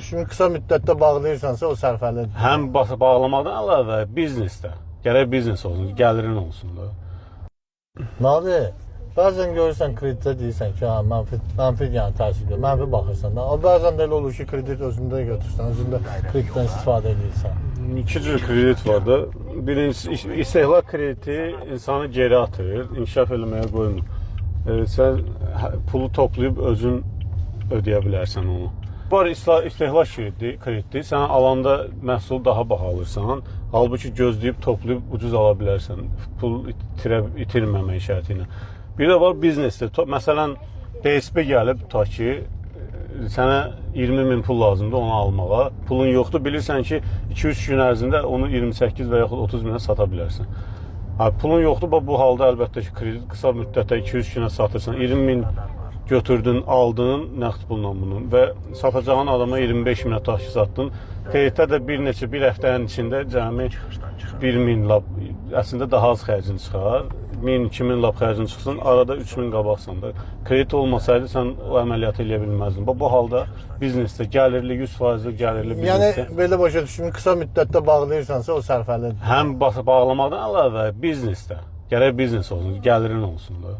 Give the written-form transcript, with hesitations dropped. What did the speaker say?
düşümü qısa müddətdə bağlayırsansa o sərfəlidir. Həm bağlamadan əlavə biznesdə. Gərək biznes olsun, gəlirin olsun da. Nadir, bəzən görürsən kreditə deyirsən ki, mənfi yəni təsir edir, mənfi baxırsan da. Bəzən də elə olur ki, kredit özündə götürsən, özündə kreditdən istifadə edirsən. İki cür kredit var da. Birincisi, istehlak krediti insanı geri atır, inkişaf eləməyə qoymur. Sən pulu toplayıb özün ödəyə bilərsən onu. Var istehlak krediti, sən alanda məhsul daha baha alırsan, halbuki gözləyib, toplayıb ucuz ala bilərsən, pul itirməmək şərti ilə. Bir də var biznesdə, məsələn, DSP gəlib tutaq ki, sənə 20.000 pul lazımdır onu almağa, pulun yoxdur, bilirsən ki, 2-3 gün ərzində onu 28 və yaxud 30 minə sata bilərsən. Pulun yoxdur, bu halda əlbəttə ki, kredit qısa müddətdə 2-3 günə satırsan, 20.000 götürdün, aldın nəqd pulla bunu və satacağın adama 25 minə taşı satdın. Kreditdə də bir həftənin içində cəmi 1.000 lap, əslində daha az xərcin çıxar. 1000-2000 lap xərcin çıxsın, arada 3000 qabaqsan da. Kredit olmasaydı sən o əməliyyatı eləyə bilməzdin. Bu halda biznesdə gəlirli, 100% gəlirli biznesdə. Yəni belə başa düşüm, qısa müddətdə bağlayırsansa o sərfəlidir. Həm bağlamadan əlavə biznesdə. Gərək biznes olsun, gəlirin olsun da.